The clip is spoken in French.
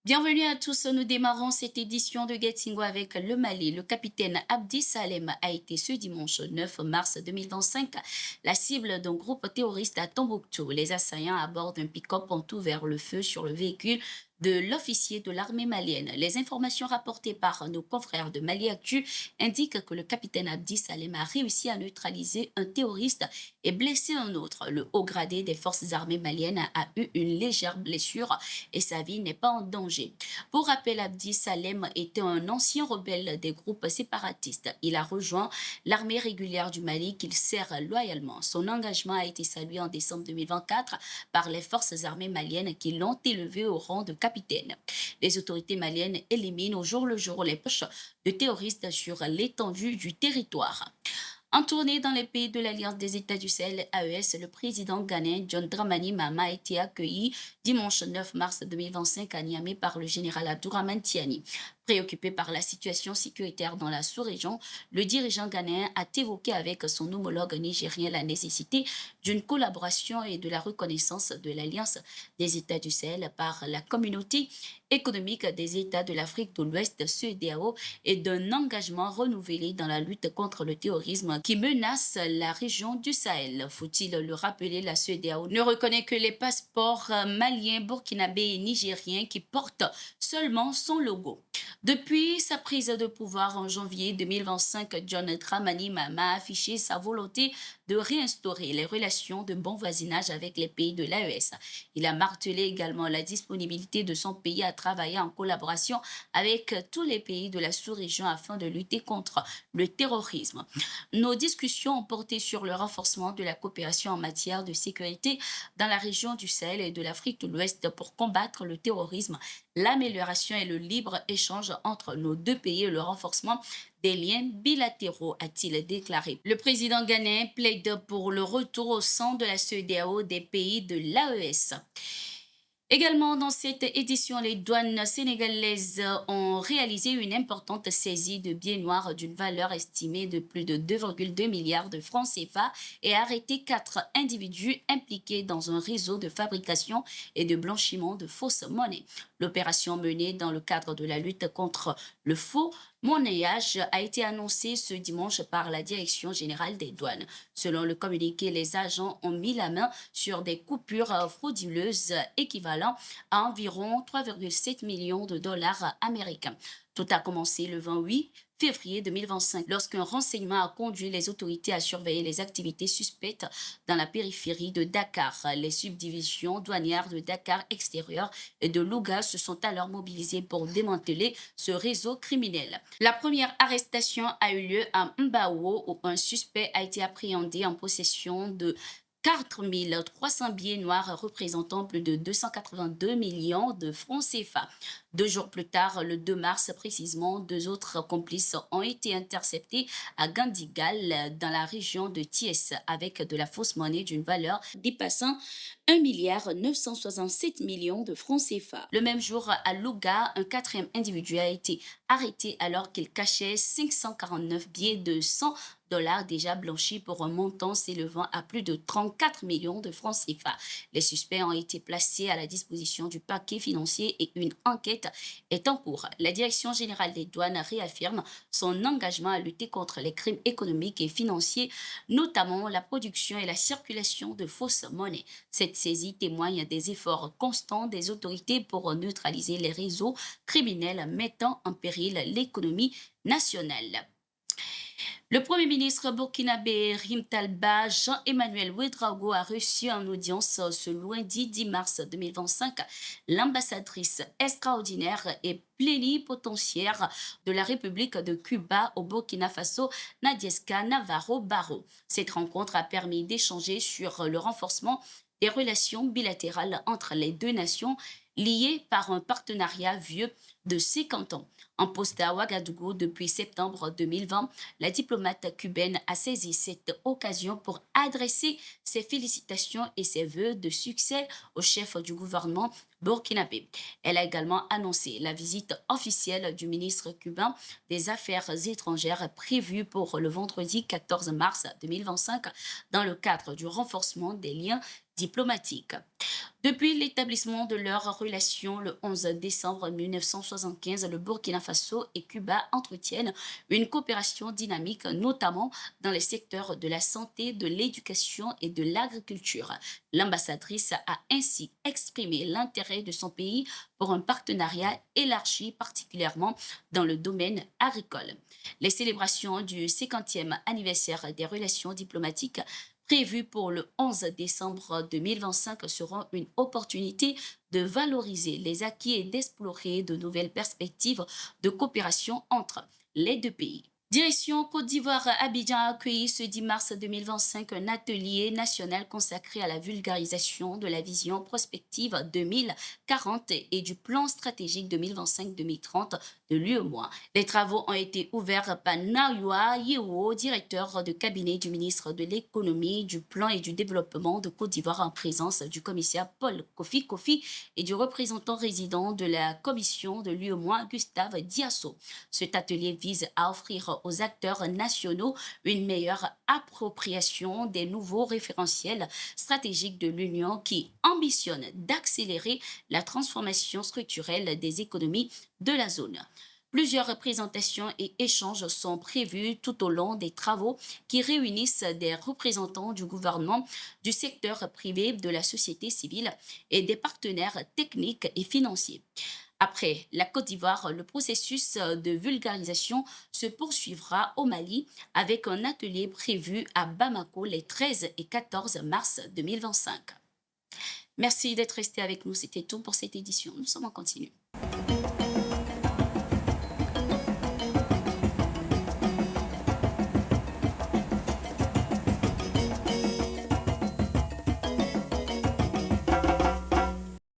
Bienvenue à tous, nous démarrons cette édition de Getsingo avec le Mali. Le capitaine Abdi Salem a été ce dimanche 9 mars 2025 la cible d'un groupe terroriste à Tombouctou. Les assaillants à bord d'un pick-up ont ouvert le feu sur le véhicule de l'officier de l'armée malienne. Les informations rapportées par nos confrères de Mali Actu indiquent que le capitaine Abdi Salem a réussi à neutraliser un terroriste et blessé un autre. Le haut gradé des forces armées maliennes a eu une légère blessure et sa vie n'est pas en danger. Pour rappel, Abdi Salem était un ancien rebelle des groupes séparatistes. Il a rejoint l'armée régulière du Mali qu'il sert loyalement. Son engagement a été salué en décembre 2024 par les forces armées maliennes qui l'ont élevé au rang de capitaine. Les autorités maliennes éliminent au jour le jour les poches de terroristes sur l'étendue du territoire. En tournée dans les pays de l'Alliance des États du Sahel, AES, le président ghanéen John Dramani Mahama a été accueilli dimanche 9 mars 2025 à Niamey par le général Abdourahmane Tiani. Préoccupé par la situation sécuritaire dans la sous-région, le dirigeant ghanéen a évoqué avec son homologue nigérien la nécessité d'une collaboration et de la reconnaissance de l'Alliance des États du Sahel par la communauté économique des États de l'Afrique de l'Ouest, CEDEAO, et d'un engagement renouvelé dans la lutte contre le terrorisme qui menace la région du Sahel. Faut-il le rappeler, la CEDEAO ne reconnaît que les passeports maliens, burkinabés et nigériens qui portent seulement son logo. Depuis sa prise de pouvoir en janvier 2025, John Dramani Mahama a affiché sa volonté de réinstaurer les relations de bon voisinage avec les pays de l'AES. Il a martelé également la disponibilité de son pays à travailler en collaboration avec tous les pays de la sous-région afin de lutter contre le terrorisme. Nos discussions ont porté sur le renforcement de la coopération en matière de sécurité dans la région du Sahel et de l'Afrique de l'Ouest pour combattre le terrorisme, l'amélioration et le libre-échange entre nos deux pays et le renforcement des liens bilatéraux, a-t-il déclaré. Le président ghanéen plaide pour le retour au sein de la CEDEAO des pays de l'AES. Également, dans cette édition, les douanes sénégalaises ont réalisé une importante saisie de billets noirs d'une valeur estimée de plus de 2,2 milliards de francs CFA et arrêté 4 individus impliqués dans un réseau de fabrication et de blanchiment de fausses monnaies. L'opération menée dans le cadre de la lutte contre le faux monnayage a été annoncée ce dimanche par la Direction générale des douanes. Selon le communiqué, les agents ont mis la main sur des coupures frauduleuses équivalent à environ 3,7 millions de dollars américains. Tout a commencé le 28 février 2025, lorsqu'un renseignement a conduit les autorités à surveiller les activités suspectes dans la périphérie de Dakar. Les subdivisions douanières de Dakar extérieur et de Louga se sont alors mobilisées pour démanteler ce réseau criminel. La première arrestation a eu lieu à Mbao où un suspect a été appréhendé en possession de 4 300 billets noirs représentant plus de 282 millions de francs CFA. 2 jours plus tard, le 2 mars précisément, 2 autres complices ont été interceptés à Gandigal, dans la région de Thiès, avec de la fausse monnaie d'une valeur dépassant 1,967 milliard de francs CFA. Le même jour, à Louga, un quatrième individu a été arrêté alors qu'il cachait 549 billets de 100 $ déjà blanchis pour un montant s'élevant à plus de 34 millions de francs CFA. Les suspects ont été placés à la disposition du parquet financier et une enquête est en cours. La Direction générale des douanes réaffirme son engagement à lutter contre les crimes économiques et financiers, notamment la production et la circulation de fausses monnaies. Cette saisie témoigne des efforts constants des autorités pour neutraliser les réseaux criminels mettant en péril l'économie nationale. Le Premier ministre burkinabé Rim Talba, Jean-Emmanuel Ouedraogo, a reçu en audience ce lundi 10 mars 2025 l'ambassadrice extraordinaire et plénipotentiaire de la République de Cuba au Burkina Faso, Nadieska Navarro Barro. Cette rencontre a permis d'échanger sur le renforcement des relations bilatérales entre les deux nations liées par un partenariat vieux de 50 ans. En poste à Ouagadougou depuis septembre 2020, la diplomate cubaine a saisi cette occasion pour adresser ses félicitations et ses vœux de succès au chef du gouvernement burkinabé. Elle a également annoncé la visite officielle du ministre cubain des Affaires étrangères prévue pour le vendredi 14 mars 2025 dans le cadre du renforcement des liens diplomatiques. Depuis l'établissement de leurs relations le 11 décembre 1975, le Burkina Faso et Cuba entretiennent une coopération dynamique, notamment dans les secteurs de la santé, de l'éducation et de l'agriculture. L'ambassadrice a ainsi exprimé l'intérêt de son pays pour un partenariat élargi, particulièrement dans le domaine agricole. Les célébrations du 50e anniversaire des relations diplomatiques prévues pour le 11 décembre 2025 seront une opportunité de valoriser les acquis et d'explorer de nouvelles perspectives de coopération entre les deux pays. Direction Côte d'Ivoire, Abidjan a accueilli ce 10 mars 2025 un atelier national consacré à la vulgarisation de la vision prospective 2040 et du plan stratégique 2025-2030 de l'UEMOA. Les travaux ont été ouverts par Nayua Yewo, directeur de cabinet du ministre de l'Économie, du Plan et du Développement de Côte d'Ivoire, en présence du commissaire Paul Kofi Kofi et du représentant résident de la commission de l'UEMOA, Gustave Diasso. Cet atelier vise à offrir aux acteurs nationaux une meilleure appropriation des nouveaux référentiels stratégiques de l'Union qui ambitionnent d'accélérer la transformation structurelle des économies de la zone. Plusieurs représentations et échanges sont prévus tout au long des travaux qui réunissent des représentants du gouvernement, du secteur privé, de la société civile et des partenaires techniques et financiers. Après la Côte d'Ivoire, le processus de vulgarisation se poursuivra au Mali avec un atelier prévu à Bamako les 13 et 14 mars 2025. Merci d'être resté avec nous. C'était tout pour cette édition. Nous sommes en continu.